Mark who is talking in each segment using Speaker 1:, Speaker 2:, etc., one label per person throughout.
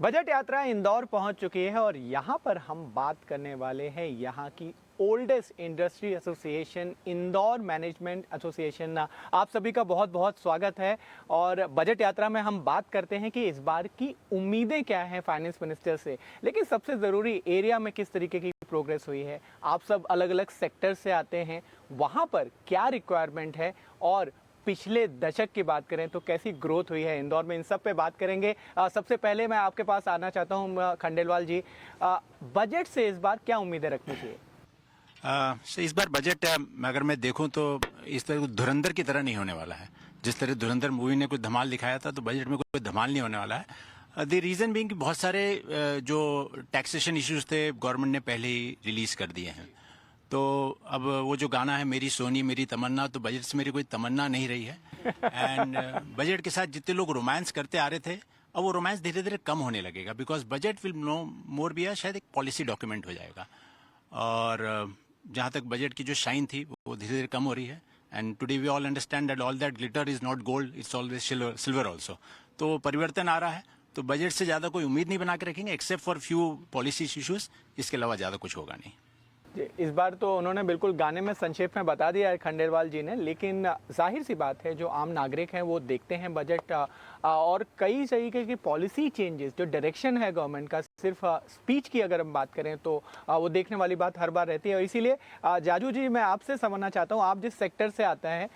Speaker 1: Budget यात्रा इंदौर पहुंच चुकी है और यहाँ पर हम बात करने वाले हैं यहाँ की oldest industry association Indore management association. आप सभी का बहुत बहुत स्वागत है। और बजट यात्रा में हम बात करते हैं कि इस बार की उम्मीदें क्या हैं फाइनेंस मिनिस्टर से, लेकिन सबसे ज़रूरी एरिया में किस तरीके की प्रोग्रेस हुई है। आप सब अलग अलग सेक्टर से आते हैं, वहाँ पर क्या रिक्वायरमेंट है और पिछले दशक की बात करें तो कैसी ग्रोथ हुई है इंदौर में, इन सब पे बात करेंगे। सबसे पहले मैं आपके पास आना चाहता हूं खंडेलवाल जी, बजट से इस बार क्या उम्मीदें रखनी चाहिए?
Speaker 2: इस बार बजट अगर मैं देखूं तो इस तरह धुरंधर की तरह नहीं होने वाला है। जिस तरह धुरंधर मूवी ने कुछ धमाल दिखाया था तो बजट में कोई धमाल नहीं होने वाला है। द रीजन बीइंग कि बहुत सारे जो टैक्सेशन इश्यूज थे गवर्नमेंट ने पहले ही रिलीज कर दिए हैं। तो अब वो जो गाना है मेरी सोनी मेरी तमन्ना, तो बजट से मेरी कोई तमन्ना नहीं रही है। एंड बजट के साथ जितने लोग रोमांस करते आ रहे थे, अब वो रोमांस धीरे धीरे कम होने लगेगा, because budget will no more be शायद एक पॉलिसी डॉक्यूमेंट हो जाएगा। और जहाँ तक बजट की जो शाइन थी वो धीरे धीरे कम हो रही है। And today we all understand that all that glitter is not gold, it's always silver also. तो परिवर्तन आ रहा है, तो बजट से ज्यादा कोई उम्मीद नहीं बना के रखेंगे except for few policy issues. इसके अलावा ज्यादा कुछ होगा नहीं।
Speaker 1: इस बार तो उन्होंने बिल्कुल गाने में संक्षेप में बता दिया है खंडेलवाल जी ने, लेकिन जाहिर सी बात है जो आम नागरिक हैं वो देखते हैं बजट और कई तरीके की पॉलिसी चेंजेस, जो डायरेक्शन है गवर्नमेंट का, सिर्फ स्पीच की अगर हम बात करें तो वो देखने वाली बात हर बार रहती है। और इसीलिए जाजू जी मैं आपसे समझना चाहता हूँ, आप जिस सेक्टर से आते हैं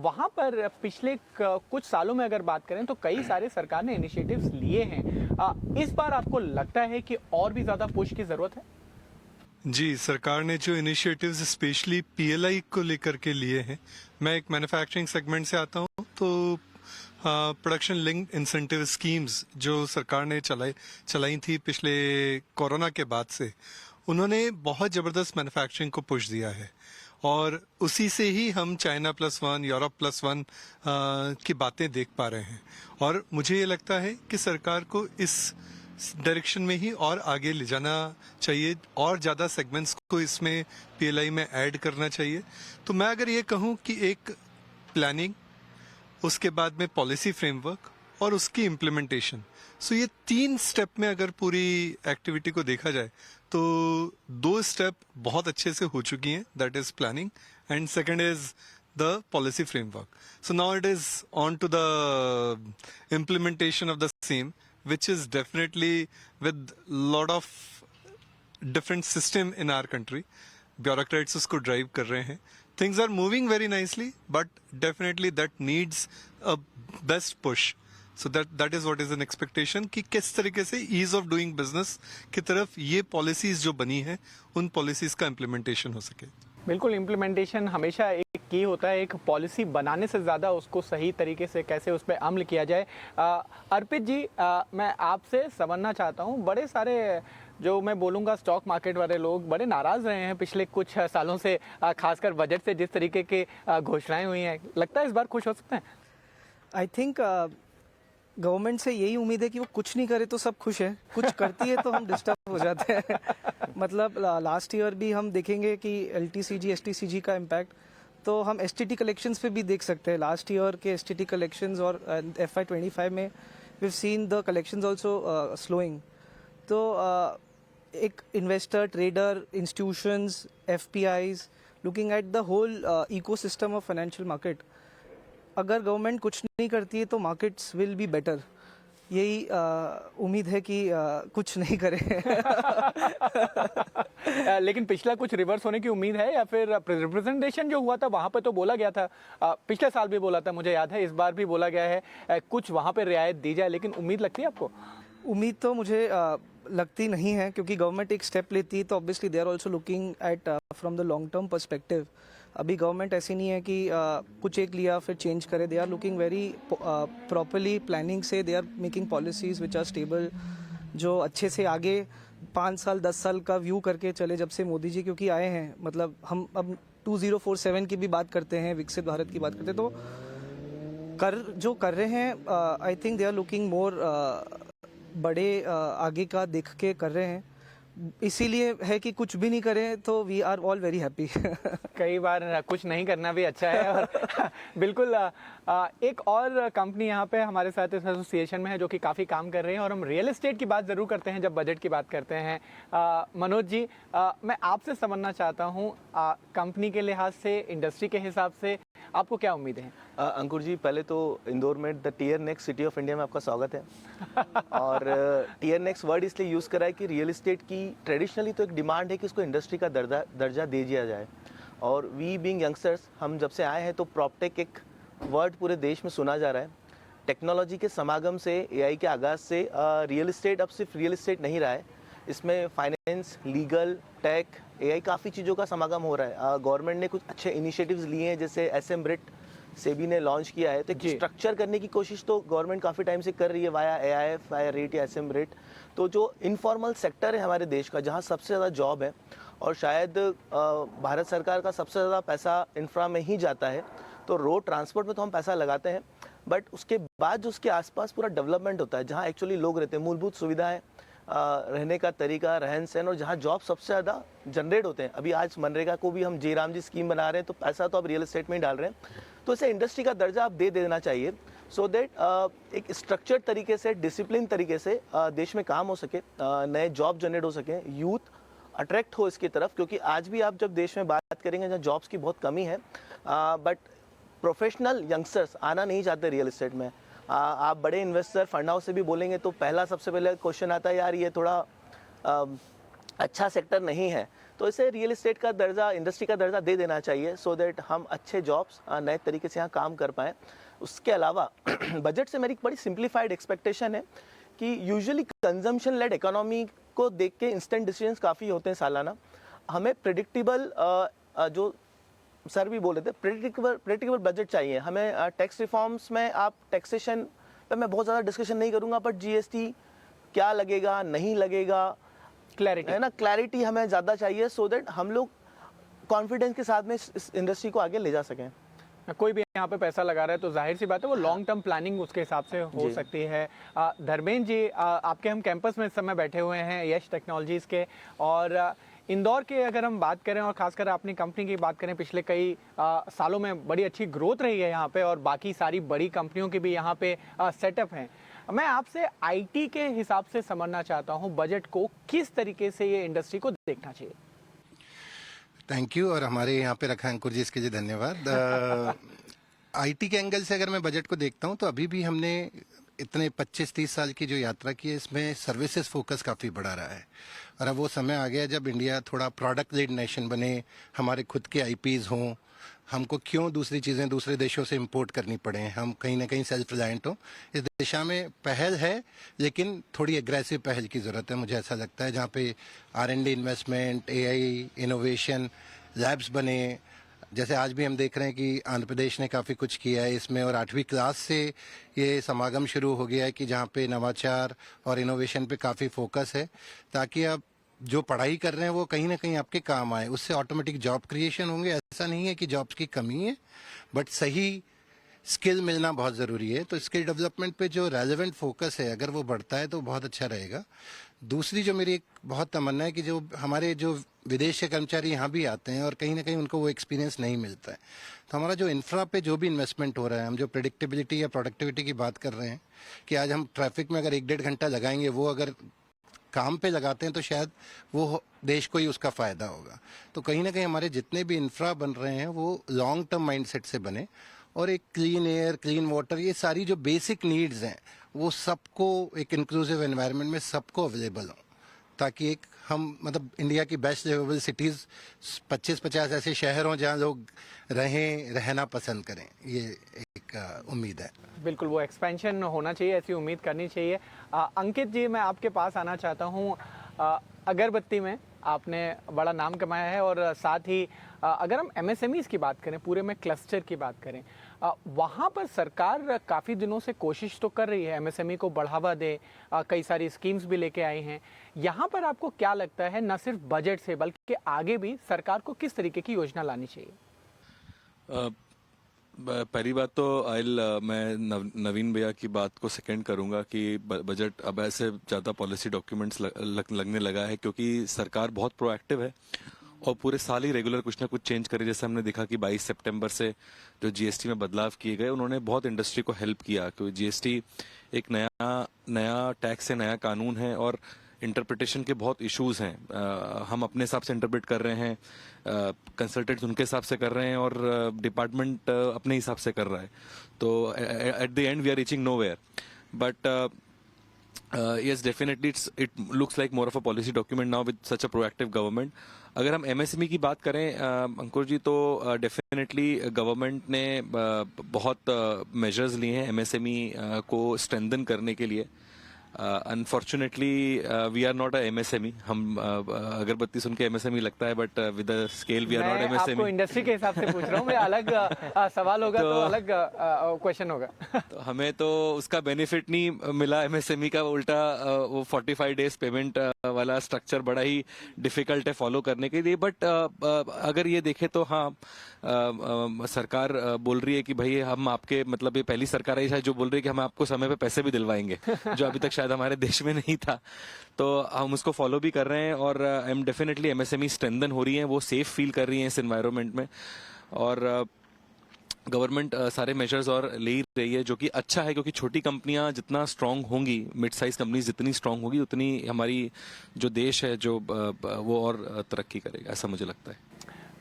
Speaker 1: वहाँ पर पिछले कुछ सालों में अगर बात करें तो कई सारे सरकार ने इनिशिएटिव्स लिए हैं। इस बार आपको लगता है कि और भी ज़्यादा पुश की ज़रूरत है?
Speaker 3: जी, सरकार ने जो इनिशिएटिव्स स्पेशली पीएलआई को लेकर के लिए हैं, मैं एक मैन्युफैक्चरिंग सेगमेंट से आता हूं, तो प्रोडक्शन लिंक्ड इंसेंटिव स्कीम्स जो सरकार ने चलाई थी पिछले कोरोना के बाद से, उन्होंने बहुत ज़बरदस्त मैन्युफैक्चरिंग को पुश दिया है। और उसी से ही हम चाइना +1, यूरोप +1 की बातें देख पा रहे हैं। और मुझे ये लगता है कि सरकार को इस डायरेक्शन में ही और आगे ले जाना चाहिए और ज़्यादा सेगमेंट्स को इसमें पीएलआई में ऐड करना चाहिए। तो मैं अगर ये कहूँ कि एक प्लानिंग, उसके बाद में पॉलिसी फ्रेमवर्क और उसकी इम्प्लीमेंटेशन, सो ये 3 स्टेप में अगर पूरी एक्टिविटी को देखा जाए तो 2 स्टेप बहुत अच्छे से हो चुकी हैं, that is planning and second is the policy framework. So now it is on to the implementation of the same, which is definitely with lot of different system in our country. Bureaucrats उसको drive कर रहे हैं. Things are moving very nicely, but definitely that needs a best push. So that is what is an expectation कि किस तरीके से ease of doing business की तरफ ये policies जो बनी हैं उन policies का implementation हो सके।
Speaker 1: बिल्कुल, इम्प्लीमेंटेशन हमेशा एक की होता है, एक पॉलिसी बनाने से ज़्यादा उसको सही तरीके से कैसे उस पर अमल किया जाए। अर्पित जी, मैं आपसे समझना चाहता हूँ, बड़े सारे जो मैं बोलूँगा स्टॉक मार्केट वाले लोग बड़े नाराज़ रहे हैं पिछले कुछ सालों से, खासकर बजट से जिस तरीके की घोषणाएं हुई हैं। लगता है इस बार खुश हो सकते हैं?
Speaker 4: आई थिंक गवर्नमेंट से यही उम्मीद है कि वो कुछ नहीं करे तो सब खुश है, कुछ करती है तो हम डिस्टर्ब हो जाते हैं। मतलब लास्ट ईयर भी हम देखेंगे कि एलटीसीजी एसटीसीजी का इम्पैक्ट तो हम एसटीटी कलेक्शंस पे भी देख सकते हैं। लास्ट ईयर के एसटीटी कलेक्शंस और FY25 में we seen the collections also slowing. तो एक investor, trader, institutions, FPIs looking at the whole ecosystem of financial market, अगर गवर्नमेंट कुछ नहीं करती है तो मार्केट्स विल बी बेटर। यही उम्मीद है कि कुछ नहीं करे।
Speaker 1: लेकिन पिछला कुछ रिवर्स होने की उम्मीद है या फिर रिप्रेजेंटेशन जो हुआ था वहाँ पे तो बोला गया था, पिछले साल भी बोला था, मुझे याद है, इस बार भी बोला गया है कुछ वहाँ पे रियायत दी जाए, लेकिन उम्मीद लगती है आपको?
Speaker 4: उम्मीद तो मुझे लगती नहीं है, क्योंकि गवर्नमेंट एक स्टेप लेती है तो obviously they are also looking at from the long term perspective. अभी गवर्नमेंट ऐसी नहीं है कि कुछ एक लिया फिर चेंज करे। They are looking very properly, planning से they are making policies which are stable, जो अच्छे से आगे 5 साल 10 साल का व्यू करके चले। जब से मोदी जी क्योंकि आए हैं, मतलब हम अब 2047 की भी बात करते हैं, विकसित भारत की बात करते हैं, तो जो कर रहे हैं I think they are looking more बड़े आगे का देख के कर रहे हैं। इसीलिए है कि कुछ भी नहीं करें तो we are all very happy.
Speaker 1: कई बार कुछ नहीं करना भी अच्छा है। और बिल्कुल एक और कंपनी यहाँ पे हमारे साथ इस एसोसिएशन में है जो कि काफ़ी काम कर रहे हैं, और हम रियल एस्टेट की बात ज़रूर करते हैं जब बजट की बात करते हैं। मनोज जी, मैं आपसे समझना चाहता हूँ, कंपनी के लिहाज से, इंडस्ट्री के हिसाब से आपको क्या उम्मीदें हैं?
Speaker 5: अंकुर जी, पहले तो इंदौर में the tier next city of India में आपका स्वागत है। और टीयर नेक्स्ट वर्ड इसलिए यूज़ करा है कि रियल एस्टेट की ट्रेडिशनली तो एक डिमांड है कि उसको इंडस्ट्री का दर्जा दे दिया जाए। और वी बीइंग यंगस्टर्स, हम जब से आए हैं तो प्रॉपटेक एक वर्ड पूरे देश में सुना जा रहा है। टेक्नोलॉजी के समागम से, एआई के आगाज़ से रियल एस्टेट अब सिर्फ रियल एस्टेट नहीं रहा है, इसमें फाइनेंस, लीगल, टेक, एआई काफ़ी चीज़ों का समागम हो रहा है। गवर्नमेंट ने कुछ अच्छे इनिशिएटिव्स लिए हैं, जैसे एसएम ब्रिट सेबी ने लॉन्च किया है, तो एक स्ट्रक्चर करने की कोशिश तो गवर्नमेंट काफ़ी टाइम से कर रही है वाया एआईएफ, वाया रेट या एसएम ब्रिट। तो जो इनफॉर्मल सेक्टर है हमारे देश का, जहाँ सबसे ज़्यादा जॉब है, और शायद भारत सरकार का सबसे ज़्यादा पैसा इंफ्रा में ही जाता है, तो रोड ट्रांसपोर्ट में तो हम पैसा लगाते हैं, बट उसके बाद जो उसके आसपास पूरा डेवलपमेंट होता है, जहाँ एक्चुअली लोग रहते हैं, मूलभूत सुविधाएं, रहने का तरीका, रहन सहन, और जहाँ जॉब सबसे ज़्यादा जनरेट होते हैं। अभी आज मनरेगा को भी हम जयराम जी स्कीम बना रहे हैं, तो पैसा तो अब रियल एस्टेट में ही डाल रहे हैं। तो इसे इंडस्ट्री का दर्जा आप दे देना चाहिए, सो दैट एक स्ट्रक्चर्ड तरीके से, डिसिप्लिन तरीके से देश में काम हो सके, नए जॉब जनरेट हो सके, यूथ अट्रैक्ट हो इसकी तरफ। क्योंकि आज भी आप जब देश में बात करेंगे जहाँ जॉब्स की बहुत कमी है, बट प्रोफेशनल यंगस्टर्स आना नहीं चाहते रियल एस्टेट में। आप बड़े इन्वेस्टर, फंड हाउस से भी बोलेंगे तो पहला सबसे पहले क्वेश्चन आता है, यार ये थोड़ा अच्छा सेक्टर नहीं है। तो इसे रियल एस्टेट का दर्जा, इंडस्ट्री का दर्जा दे देना चाहिए, सो दैट हम अच्छे जॉब्स नए तरीके से यहाँ काम कर पाएँ। उसके अलावा बजट से मेरी बड़ी सिंप्लीफाइड एक्सपेक्टेशन है कि यूजुअली कंजम्पशन लेड इकोनॉमी को देख के इंस्टेंट डिसीजंस काफ़ी होते हैं सालाना। हमें प्रेडिक्टेबल, जो सर भी बोल रहे थे, प्रेडिक्टेबल बजट चाहिए हमें। टैक्स रिफॉर्म्स में आप टैक्सेशन पे मैं बहुत ज़्यादा डिस्कशन नहीं करूँगा, बट जीएसटी क्या लगेगा, नहीं लगेगा,
Speaker 1: क्लैरिटी
Speaker 5: है ना, क्लैरिटी हमें ज़्यादा चाहिए, सो दैट हम लोग कॉन्फिडेंस के साथ में इस इंडस्ट्री को आगे ले जा सकें।
Speaker 1: कोई भी यहाँ पे पैसा लगा रहा है तो जाहिर सी बात है वो लॉन्ग टर्म प्लानिंग उसके हिसाब से हो सकती है। धर्मेंद्र जी, आपके हम कैंपस में इस समय बैठे हुए हैं यश टेक्नोलॉजीज़ के, और इंदौर के अगर हम बात करें और खासकर अपनी कंपनी की बात करें, पिछले कई सालों में बड़ी अच्छी ग्रोथ रही है यहाँ पे, और बाकी सारी बड़ी कंपनियों की भी यहाँ पे सेटअप हैं। मैं आपसे आईटी के हिसाब से समझना चाहता हूँ, बजट को किस तरीके से ये इंडस्ट्री को देखना चाहिए?
Speaker 6: Thank you. और हमारे यहाँ पे रखा अंकुर जी, इसके लिए धन्यवाद। आईटी के एंगल से अगर मैं बजट को देखता हूँ तो अभी भी हमने इतने 25-30 साल की जो यात्रा की है, इसमें सर्विसेज फोकस काफ़ी बढ़ा रहा है। और अब वो समय आ गया जब इंडिया थोड़ा प्रोडक्ट लेड नेशन बने, हमारे खुद के आईपीज हों, हमको क्यों दूसरी चीज़ें दूसरे देशों से इंपोर्ट करनी पड़े, हम कहीं ना कहीं सेल्फ रिलायंट हों। इस दिशा में पहल है, लेकिन थोड़ी एग्रेसिव पहल की ज़रूरत है, मुझे ऐसा लगता है, जहाँ पे R&D investment, AI innovation labs बने। जैसे आज भी हम देख रहे हैं कि आंध्र प्रदेश ने काफ़ी कुछ किया है इसमें, और 8वीं क्लास से ये समागम शुरू हो गया है कि जहाँ पे नवाचार और इनोवेशन पे काफ़ी फोकस है, ताकि आप जो पढ़ाई कर रहे हैं वो कहीं ना कहीं आपके काम आए। उससे ऑटोमेटिक जॉब क्रिएशन होंगे। ऐसा नहीं है कि जॉब्स की कमी है, बट सही स्किल मिलना बहुत ज़रूरी है। तो स्किल डेवलपमेंट पे जो रेलेवेंट फोकस है, अगर वो बढ़ता है तो बहुत अच्छा रहेगा। दूसरी जो मेरी एक बहुत तमन्ना है कि जो हमारे जो विदेश के कर्मचारी यहाँ भी आते हैं और कहीं ना कहीं उनको वो एक्सपीरियंस नहीं मिलता है, तो हमारा जो इंफ्रा पे जो भी इन्वेस्टमेंट हो रहा है, हम जो प्रेडिक्टेबिलिटी या प्रोडक्टिविटी की बात कर रहे हैं कि आज हम ट्रैफिक में अगर 1-1.5 घंटा लगाएंगे, वो अगर काम पे लगाते हैं तो शायद वो देश को ही उसका फ़ायदा होगा। तो कहीं ना कहीं हमारे जितने भी इंफ्रा बन रहे हैं वो लॉन्ग टर्म माइंडसेट से बने, और एक क्लीन एयर, क्लीन वाटर, ये सारी जो बेसिक नीड्स हैं वो सबको एक इंक्लूसिव एनवायरनमेंट में सबको अवेलेबल हो, ताकि एक हम मतलब इंडिया की बेस्ट लिवेबल सिटीज़ 25-50 ऐसे शहर हों जहाँ लोग रहना पसंद करें। ये एक उम्मीद है।
Speaker 1: बिल्कुल, वो एक्सपेंशन होना चाहिए, ऐसी उम्मीद करनी चाहिए। अंकित जी, मैं आपके पास आना चाहता हूँ। अगरबत्ती में आपने बड़ा नाम कमाया है, और साथ ही अगर हम एमएसएमईज़ की बात करें, पूरे में क्लस्टर की बात करें, वहाँ पर सरकार काफ़ी दिनों से कोशिश तो कर रही है एमएसएमई को बढ़ावा दे, कई सारी स्कीम्स भी लेके आई हैं। यहाँ पर आपको क्या लगता है, न सिर्फ बजट से बल्कि आगे भी सरकार को किस तरीके की योजना लानी चाहिए?
Speaker 7: पहली बात तो मैं नवीन भैया की बात को सेकंड करूंगा कि बजट अब ऐसे ज़्यादा पॉलिसी डॉक्यूमेंट्स लगने लगा है क्योंकि सरकार बहुत प्रोएक्टिव है और पूरे साल ही रेगुलर कुछ ना कुछ चेंज करे। जैसे हमने देखा कि 22 सितंबर से जो जीएसटी में बदलाव किए गए उन्होंने बहुत इंडस्ट्री को हेल्प किया, क्योंकि जीएसटी एक नया टैक्स है, नया कानून है और इंटरप्रिटेशन के बहुत इश्यूज हैं। हम अपने हिसाब से इंटरप्रेट कर रहे हैं, कंसल्टेंट्स उनके हिसाब से कर रहे हैं और डिपार्टमेंट अपने हिसाब से कर रहा है। तो at the end we are reaching nowhere, but yes, definitely it looks like more of a policy document now with such a proactive government. अगर हम एमएसएमई की बात करें अंकुर जी, तो डेफिनेटली गवर्नमेंट ने बहुत मेजर्स लिए हैं एमएसएमई को स्ट्रेंथन करने के लिए। Unfortunately we are not a MSME. हम अगरबत्ती सुन के एमएसएमई लगता है, but with the scale we are not
Speaker 1: मैं आपको
Speaker 7: एमएसएमई।
Speaker 1: इंडस्ट्री के हिसाब से पूछ रहा हूँ, मैं अलग सवाल होगा तो अलग क्वेश्चन होगा।
Speaker 7: तो हमें तो उसका बेनिफिट नहीं मिला एमएसएमई का, उल्टा वो 45 डेज पेमेंट वाला स्ट्रक्चर बड़ा ही डिफिकल्ट है फॉलो करने के लिए। बट अगर ये देखें तो हाँ, सरकार बोल रही है कि भाई हम आपके, मतलब ये पहली सरकार है जो बोल रही है कि हम आपको समय पे पैसे भी दिलवाएंगे जो अभी तक शायद हमारे देश में नहीं था। तो हम उसको फॉलो भी कर रहे हैं और एम डेफिनेटली एमएसएमई स्ट्रेंथन हो रही है, वो सेफ फील कर रही है इस एनवायरनमेंट में। और गवर्नमेंट सारे मेजर्स और ले ही रही है, जो कि अच्छा है, क्योंकि छोटी कंपनियां जितना स्ट्रांग होंगी, मिड साइज कंपनीज जितनी स्ट्रांग होगी, उतनी हमारी जो देश है जो वो और तरक्की करेगा, ऐसा मुझे लगता है।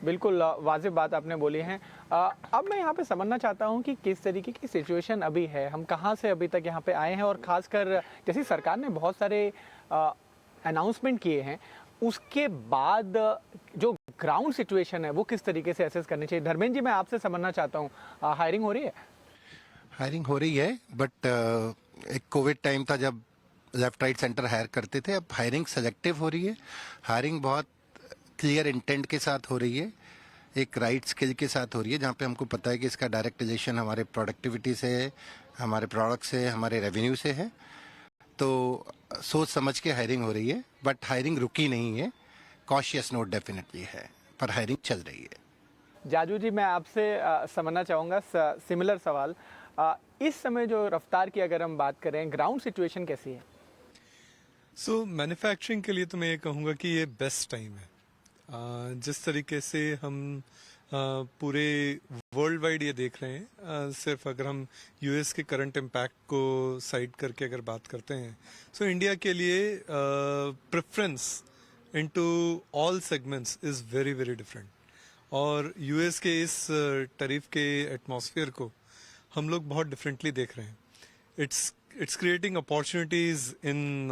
Speaker 1: बिल्कुल वाजिब बात आपने बोली है। अब मैं यहाँ पे समझना चाहता हूँ कि किस तरीके की सिचुएशन अभी है, हम कहाँ से अभी तक यहाँ पे आए हैं, और ख़ासकर जैसे सरकार ने बहुत सारे अनाउंसमेंट किए हैं, उसके बाद जो ग्राउंड सिचुएशन है वो किस तरीके से एसेस करनी चाहिए। धर्मेंद्र जी, मैं आपसे समझना चाहता हूँ, हायरिंग हो रही है?
Speaker 6: हायरिंग हो रही है, बट एक कोविड टाइम था जब लेफ्ट राइट सेंटर हायर करते थे। अब हायरिंग सेलेक्टिव हो रही है, हायरिंग बहुत क्लियर इंटेंट के साथ हो रही है, एक राइट स्किल के साथ हो रही है, जहाँ पे हमको पता है कि इसका डायरेक्ट रिलेशन हमारे प्रोडक्टिविटी से है, हमारे प्रोडक्ट से, हमारे रेवेन्यू से है। तो सोच समझ के हायरिंग हो रही है, बट हायरिंग रुकी नहीं है, कॉशियस नोट डेफिनेटली है, पर हायरिंग चल रही है।
Speaker 1: जाजू जी, मैं आपसे समझना चाहूँगा सिमिलर सवाल। इस समय जो रफ्तार की अगर हम बात करें, ग्राउंड सिचुएशन कैसी है?
Speaker 3: सो मैन्युफैक्चरिंग के लिए तो मैं ये कहूँगा कि ये बेस्ट टाइम है। जिस तरीके से हम पूरे वर्ल्ड वाइड ये देख रहे हैं, सिर्फ अगर हम यूएस के करंट इम्पैक्ट को साइड करके अगर बात करते हैं, सो इंडिया के लिए preference into all segments is very very different. और यूएस के इस टैरिफ के एटमॉस्फेयर को हम लोग बहुत डिफरेंटली देख रहे हैं। It's creating opportunities in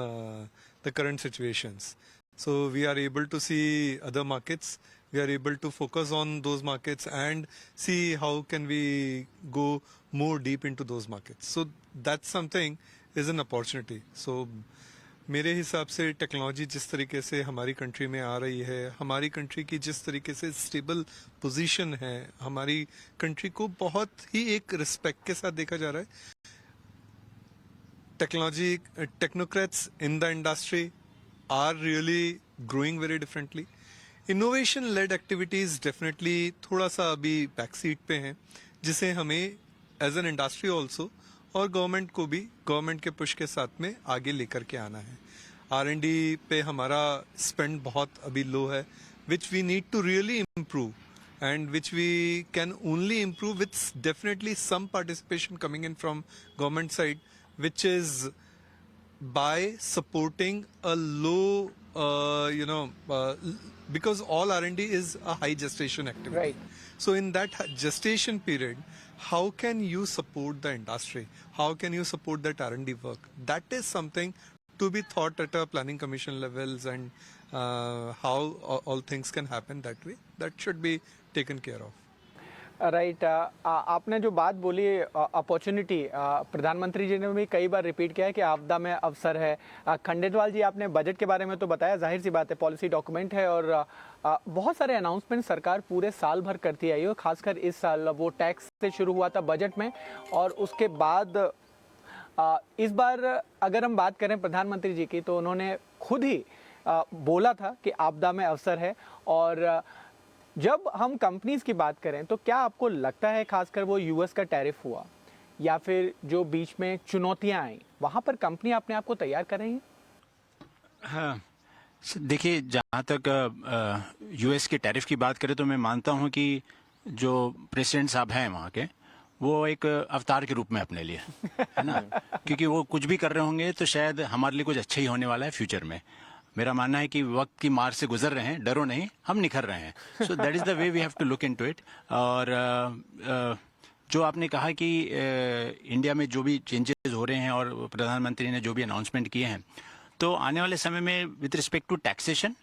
Speaker 3: the current situations. So we are able to see other markets. We are able to focus on those markets and see how can we go more deep into those markets. So that's something is an opportunity. So मेरे हिसाब से technology जिस तरीके से हमारी country में आ रही है, हमारी कंट्री की जिस तरीके से स्टेबल पोजीशन है, हमारी कंट्री को बहुत ही एक रिस्पेक्ट के साथ देखा जा रहा है। Technology technocrats in the industry are really growing very differently. Innovation led activities definitely थोड़ा सा अभी बैक सीट पे हैं, जिसे हमें एज एन इंडस्ट्री ऑल्सो और गवर्नमेंट को भी गवर्नमेंट के पुश के साथ में आगे लेकर के आना है। R&D पे हमारा स्पेंड बहुत अभी लो है, which we need to really improve and which we can only improve with definitely some participation coming in from government side, which is by supporting a low, because all R&D is a high gestation activity.
Speaker 1: Right.
Speaker 3: So in that gestation period, how can you support the industry? How can you support that R&D work? That is something to be thought at a planning commission levels, and how all things can happen that way. That should be taken care of.
Speaker 1: Right. आपने जो बात बोली opportunity, प्रधानमंत्री जी ने भी कई बार repeat किया है कि आपदा में अवसर है। खंडेलवाल जी, आपने बजट के बारे में तो बताया, जाहिर सी बात है पॉलिसी डॉक्यूमेंट है और बहुत सारे अनाउंसमेंट सरकार पूरे साल भर करती आई है, खासकर इस साल वो टैक्स से शुरू हुआ था बजट में, और उसके बाद इस बार अगर हम बात करें प्रधानमंत्री जी की, तो उन्होंने खुद ही बोला था कि आपदा में अवसर है, और जब हम कंपनीज की बात करें तो क्या आपको लगता है, खासकर वो यूएस का टैरिफ हुआ या फिर जो बीच में चुनौतियां आई, वहां पर कंपनी अपने आप को तैयार कर रही है?
Speaker 2: हाँ, देखिए, जहाँ तक यूएस के टैरिफ की बात करें तो मैं मानता हूँ कि जो प्रेसिडेंट साहब हैं वहाँ के, वो एक अवतार के रूप में अपने लिए, है ना, क्योंकि वो कुछ भी कर रहे होंगे तो शायद हमारे लिए कुछ अच्छा ही होने वाला है फ्यूचर में। मेरा मानना है कि वक्त की मार से गुजर रहे हैं, डरो नहीं, हम निखर रहे हैं। So that is the way we have to look into it. और जो आपने कहा कि इंडिया में जो भी चेंजेस हो रहे हैं और प्रधानमंत्री ने जो भी अनाउंसमेंट किए हैं, तो आने वाले समय में विद रिस्पेक्ट टू टैक्सेशन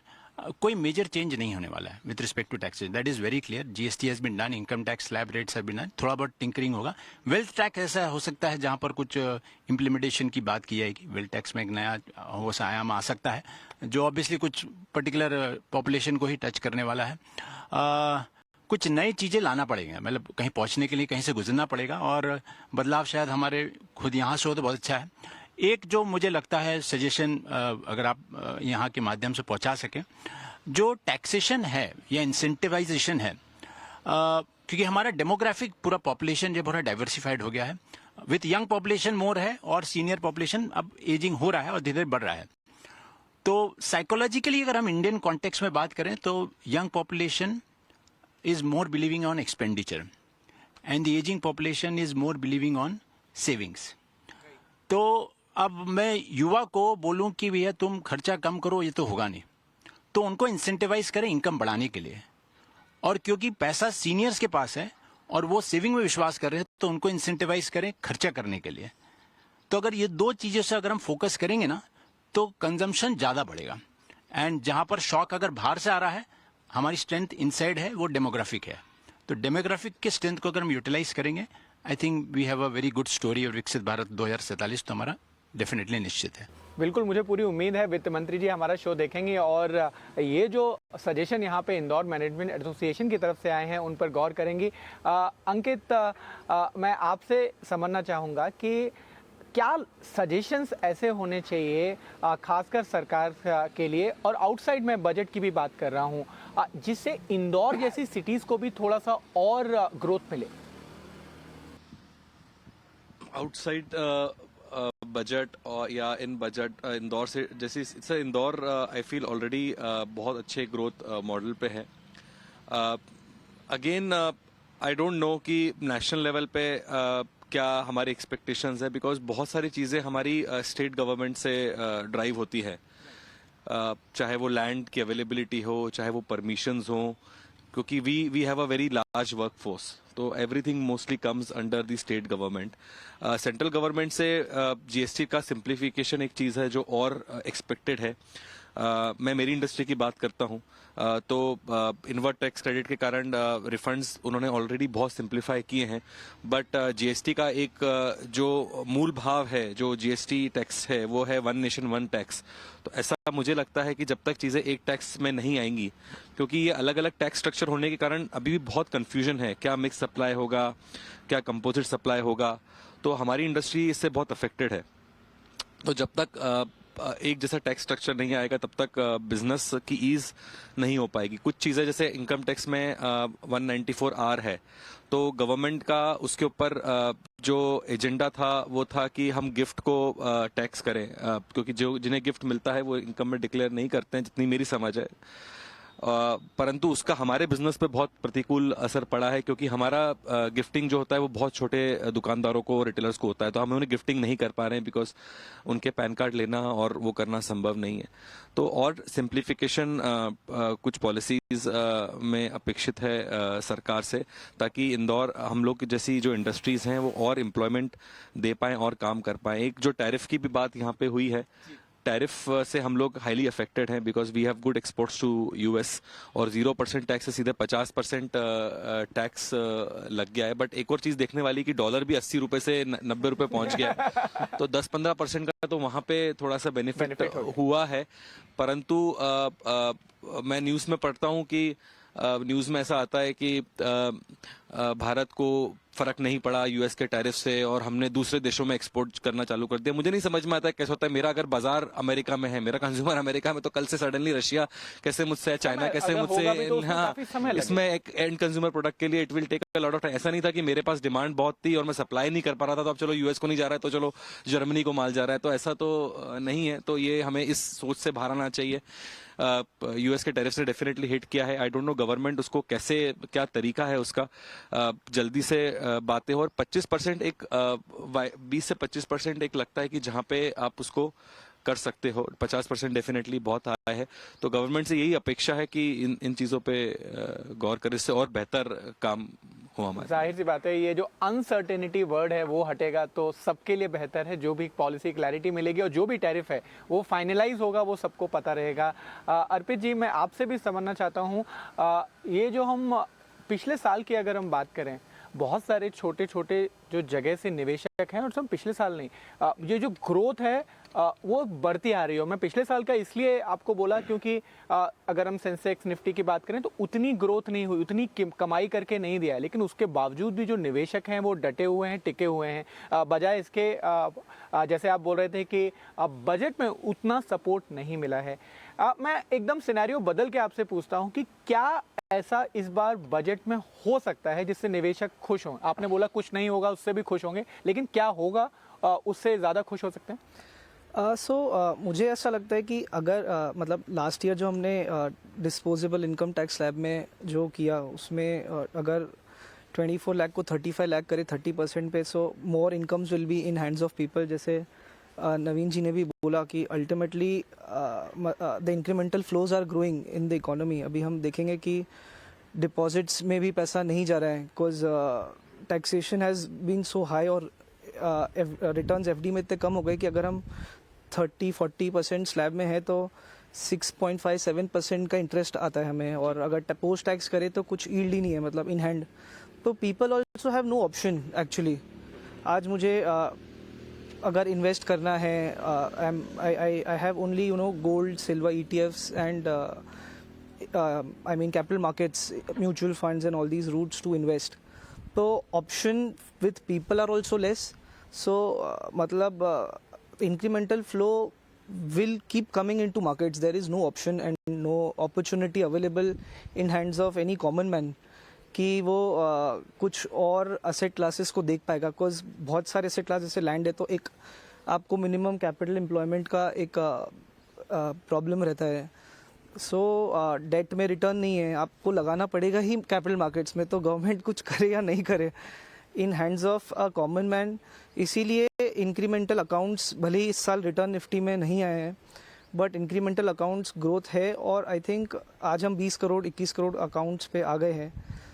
Speaker 2: कोई मेजर चेंज नहीं होने वाला है with respect to taxes. That is very clear. GST has been done, income tax slab rates have been done, थोड़ा बहुत टिंकरिंग होगा। वेल्थ टैक्स ऐसा हो सकता है जहां पर कुछ इम्प्लीमेंटेशन की बात की जाएगी। वेल्थ टैक्स में एक नया हो आयाम आ सकता है जो ऑब्वियसली कुछ पर्टिकुलर पॉपुलेशन को ही टच करने वाला है। कुछ नई चीजें लाना पड़ेगा, मतलब कहीं पहुंचने के लिए कहीं से गुजरना पड़ेगा, और बदलाव शायद हमारे खुद यहाँ से हो तो बहुत अच्छा है। एक जो मुझे लगता है सजेशन, अगर आप यहाँ के माध्यम से पहुंचा सकें, जो टैक्सेशन है या इंसेंटिवाइजेशन है, क्योंकि हमारा डेमोग्राफिक पूरा पॉपुलेशन जो पूरा डाइवर्सिफाइड हो गया है, विथ यंग पॉपुलेशन मोर है और सीनियर पॉपुलेशन अब एजिंग हो रहा है और धीरे धीरे बढ़ रहा है। तो साइकोलॉजिकली अगर हम इंडियन कॉन्टेक्स्ट में बात करें तो young population is more believing on expenditure and the aging population is more believing on savings. तो अब मैं युवा को बोलूं कि भैया तुम खर्चा कम करो, ये तो होगा नहीं, तो उनको इंसेंटिवाइज करें इनकम बढ़ाने के लिए। और क्योंकि पैसा सीनियर्स के पास है और वो सेविंग में विश्वास कर रहे हैं, तो उनको इंसेंटिवाइज करें खर्चा करने के लिए। तो अगर ये दो चीजों से अगर हम फोकस करेंगे ना, तो कंजम्पशन ज्यादा बढ़ेगा। एंड जहां पर शॉक अगर बाहर से आ रहा है, हमारी स्ट्रेंथ इनसाइड है, वो डेमोग्राफिक है। तो डेमोग्राफिक के स्ट्रेंथ को अगर हम यूटिलाइज करेंगे, I think we have a very good story. और विकसित भारत 2047 तो हमारा डेफिनेटली निश्चित है।
Speaker 1: बिल्कुल, मुझे पूरी उम्मीद है वित्त मंत्री जी हमारा शो देखेंगे और ये जो सजेशन यहाँ पे इंदौर मैनेजमेंट एसोसिएशन की तरफ से आए हैं उन पर गौर करेंगी। अंकित, मैं आपसे समझना चाहूँगा कि क्या सजेशंस ऐसे होने चाहिए, खासकर सरकार के लिए, और आउटसाइड में बजट की भी बात कर रहा हूँ, जिससे इंदौर जैसी सिटीज को भी थोड़ा सा और ग्रोथ मिले?
Speaker 7: आउटसाइड बजट और या इन बजट इंदौर से, जैसे sir Indore I feel already बहुत अच्छे ग्रोथ मॉडल पे है। अगेन आई डोंट नो कि नेशनल लेवल पे क्या हमारी एक्सपेक्टेशंस है, बिकॉज बहुत सारी चीज़ें हमारी स्टेट गवर्नमेंट से ड्राइव होती है, चाहे वो लैंड की अवेलेबिलिटी हो, चाहे वो परमिशंस हो, क्योंकि we have a very large work force, तो everything mostly comes under the state government. Central government से जीएसटी का सिंप्लीफिकेशन एक चीज़ है जो और एक्सपेक्टेड है। मैं मेरी इंडस्ट्री की बात करता हूँ, तो इनवर्ट टैक्स क्रेडिट के कारण रिफंड्स उन्होंने ऑलरेडी बहुत सिंप्लीफाई किए हैं, बट जीएसटी का एक जो मूल भाव है, जो जीएसटी टैक्स है, वो है वन नेशन वन टैक्स। तो ऐसा मुझे लगता है कि जब तक चीज़ें एक टैक्स में नहीं आएंगी, क्योंकि ये अलग अलग टैक्स स्ट्रक्चर होने के कारण अभी भी बहुत कन्फ्यूजन है, क्या मिक्स सप्लाई होगा, क्या कंपोजिट सप्लाई होगा, तो हमारी इंडस्ट्री इससे बहुत अफेक्टेड है। तो जब तक एक जैसा टैक्स स्ट्रक्चर नहीं आएगा, तब तक बिजनेस की ईज नहीं हो पाएगी। कुछ चीज़ें जैसे इनकम टैक्स में 194R है, तो गवर्नमेंट का उसके ऊपर जो एजेंडा था वो था कि हम गिफ्ट को टैक्स करें, क्योंकि जो जिन्हें गिफ्ट मिलता है वो इनकम में डिक्लेयर नहीं करते हैं, जितनी मेरी समझ है। परंतु उसका हमारे बिजनेस पे बहुत प्रतिकूल असर पड़ा है, क्योंकि हमारा गिफ्टिंग जो होता है वो बहुत छोटे दुकानदारों को, रिटेलर्स को होता है, तो हम उन्हें गिफ्टिंग नहीं कर पा रहे हैं, बिकॉज उनके पैन कार्ड लेना और वो करना संभव नहीं है। तो और सिंप्लीफिकेशन कुछ पॉलिसीज में अपेक्षित है सरकार से, ताकि इंदौर हम लोग जैसी जो इंडस्ट्रीज हैं वो और एम्प्लॉयमेंट दे पाएं और काम कर पाएं। एक जो टैरिफ की भी बात यहाँ पे हुई है, टैरिफ से हम लोग हाईली अफेक्टेड हैं, because we have good exports to US, और 0% टैक्स से सीधे 50% टैक्स लग गया है। बट एक और चीज देखने वाली कि डॉलर भी 80 रुपए से 90 रुपए पहुंच गया है, तो 10-15% का तो वहां पे थोड़ा सा बेनिफिट हुआ है। परंतु मैं न्यूज में पढ़ता हूँ कि न्यूज में ऐसा आता है कि भारत को फर्क नहीं पड़ा यूएस के टैरिफ से और हमने दूसरे देशों में एक्सपोर्ट करना चालू कर दिया। मुझे नहीं समझ में आता है कैसे होता है। मेरा अगर बाजार अमेरिका में है, मेरा कंज्यूमर अमेरिका में, तो कल से सडनली रशिया कैसे मुझसे है, चाइना कैसे
Speaker 1: अगर होगा भी तो
Speaker 7: मुझसे,
Speaker 1: उसमें काफी समय लगेगा।
Speaker 7: इसमें एक एंड कंज्यूमर प्रोडक्ट के लिए it will take a lot of time. ऐसा नहीं था कि मेरे पास डिमांड बहुत थी और मैं सप्लाई नहीं कर पा रहा था, तो अब चलो यूएस को नहीं जा रहा है तो चलो जर्मनी को माल जा रहा है, तो ऐसा तो नहीं है। तो ये हमें इस सोच से बाहर आना चाहिए। यूएस के टैरिफ ने डेफिनेटली हिट किया है। आई डोंट नो गवर्नमेंट उसको कैसे, क्या तरीका है उसका, जल्दी से बातें हो। और 25% एक 20 से 25% एक लगता है कि जहां पे आप उसको कर सकते हो। 50% डेफिनेटली बहुत हाई है। तो गवर्नमेंट से यही अपेक्षा है कि इन चीजों पे गौर करे, इससे और बेहतर काम हो हमारे।
Speaker 1: जाहिर सी बात है, ये जो अनसर्टेनिटी वर्ड है वो हटेगा तो सबके लिए बेहतर है। जो भी पॉलिसी क्लैरिटी मिलेगी और जो भी टैरिफ है वो फाइनलाइज होगा, वो सबको पता रहेगा। अर्पित जी, मैं आपसे भी समझना चाहता हूँ, ये जो हम पिछले साल की अगर हम बात करें, बहुत सारे छोटे छोटे जो जगह से निवेशक हैं, और सब पिछले साल नहीं, ये जो ग्रोथ है वो बढ़ती आ रही हो। मैं पिछले साल का इसलिए आपको बोला क्योंकि अगर हम सेंसेक्स निफ्टी की बात करें तो उतनी ग्रोथ नहीं हुई, उतनी कमाई करके नहीं दिया है, लेकिन उसके बावजूद भी जो निवेशक हैं वो डटे हुए हैं, टिके हुए हैं। बजाय इसके जैसे आप बोल रहे थे कि बजट में उतना सपोर्ट नहीं मिला है। मैं एकदम सिनेरियो बदल के आपसे पूछता हूँ कि क्या ऐसा इस बार बजट में हो सकता है जिससे निवेशक खुश हों? आपने बोला कुछ नहीं होगा, उससे भी खुश होंगे, लेकिन क्या होगा उससे ज़्यादा खुश हो सकते हैं?
Speaker 4: मुझे ऐसा लगता है कि अगर मतलब लास्ट ईयर जो हमने डिस्पोजेबल इनकम टैक्स स्लैब में जो किया, उसमें अगर 24 लाख को 35 लाख करे 30% पे, so more incomes will be in hands of people. जैसे नवीन जी ने भी बोला कि ultimately the incremental flows are growing in the economy. अभी हम देखेंगे कि डिपॉजिट्स में भी पैसा नहीं जा रहा है, because taxation has been so high और रिटर्न्स एफडी में इतने कम हो गए कि अगर हम 30-40% स्लैब में है तो 6.57% का इंटरेस्ट आता है हमें, और अगर पोस्ट टैक्स करे तो कुछ ईल्ड ही नहीं है, मतलब इन हैंड। तो people also have no option actually. आज मुझे अगर इन्वेस्ट करना है, I have only gold, silver, ETFs and I mean capital markets, mutual funds and all these routes to invest. तो option with people are also less. So मतलब incremental flow will keep coming into markets. There is no option and no opportunity available in hands of any common man कि वो कुछ और asset classes को देख पाएगा, because बहुत सारे asset classes जैसे लैंड है तो एक आपको मिनिमम कैपिटल एम्प्लॉयमेंट का एक प्रॉब्लम रहता है। सो डेट में रिटर्न नहीं है, आपको लगाना पड़ेगा ही कैपिटल मार्केट्स में, तो गवर्नमेंट कुछ करे या नहीं करे इन hands of a common man. इसीलिए इंक्रीमेंटल अकाउंट्स भले ही इस साल रिटर्न निफ्टी में नहीं आए हैं, बट इंक्रीमेंटल अकाउंट्स ग्रोथ है, और आई थिंक आज हम 20 करोड़ 21 करोड़ अकाउंट्स पे आ गए हैं।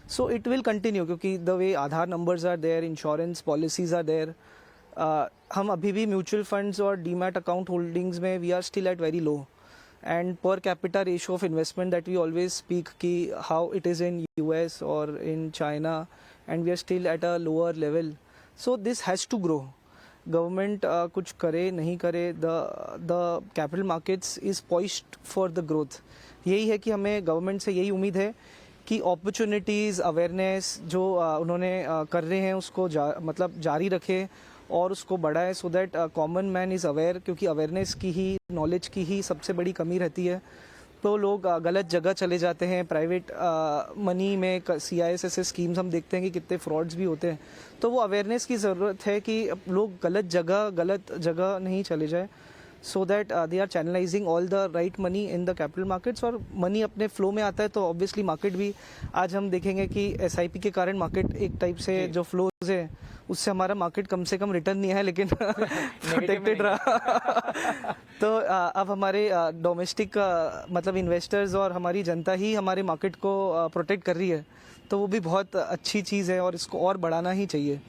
Speaker 4: सो इट विल कंटिन्यू, क्योंकि the way Aadhaar numbers are there, insurance policies are there. हम अभी भी म्यूचुअल फंड्स और डीमैट अकाउंट होल्डिंग्स में we are still at very low, and per capita ratio of investment that we always speak ki how it is in US or in China, and we are still at a lower level. So this has to grow. Government कुछ करे नहीं करे, the capital markets is poised for the growth. यही है कि हमें government से यही उम्मीद है कि अपॉर्चुनिटीज़, अवेयरनेस जो उन्होंने कर रहे हैं उसको मतलब जारी रखे और उसको बढ़ाए, so that common man is aware. क्योंकि अवेयरनेस की ही, नॉलेज की ही सबसे बड़ी कमी रहती है। तो लोग गलत जगह चले जाते हैं, प्राइवेट मनी में CISS स्कीम्स हम देखते हैं कि कितने फ्रॉड्स भी होते हैं। तो वो अवेयरनेस की ज़रूरत है कि लोग गलत जगह नहीं चले जाए, so that they are channelising all the right money in the capital markets, और मनी अपने फ्लो में आता है तो ऑब्वियसली मार्केट भी, आज हम देखेंगे कि SIP के कारण मार्केट एक टाइप से जो फ्लोज है उससे हमारा मार्केट कम से कम रिटर्न नहीं है, लेकिन प्रोटेक्टेड रहा। तो अब हमारे डोमेस्टिक मतलब इन्वेस्टर्स और हमारी जनता ही हमारे मार्केट को प्रोटेक्ट कर रही है, तो वो भी बहुत अच्छी चीज़ है और इसको और बढ़ाना ही चाहिए।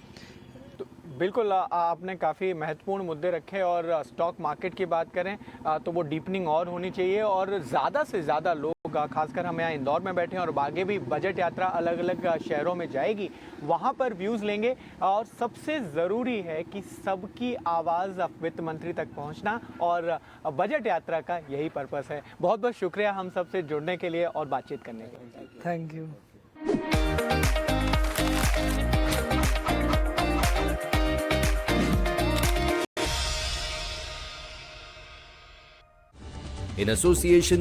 Speaker 1: बिल्कुल, आपने काफ़ी महत्वपूर्ण मुद्दे रखे, और स्टॉक मार्केट की बात करें तो वो डीपनिंग और होनी चाहिए, और ज़्यादा से ज़्यादा लोग, खासकर हम यहाँ इंदौर में बैठे हैं और आगे भी बजट यात्रा अलग अलग शहरों में जाएगी, वहाँ पर व्यूज़ लेंगे। और सबसे ज़रूरी है कि सबकी आवाज़ वित्त मंत्री तक पहुँचना, और बजट यात्रा का यही पर्पस है। बहुत बहुत शुक्रिया हम सबसे जुड़ने के लिए और बातचीत करने के लिए।
Speaker 4: Thank you.
Speaker 8: in association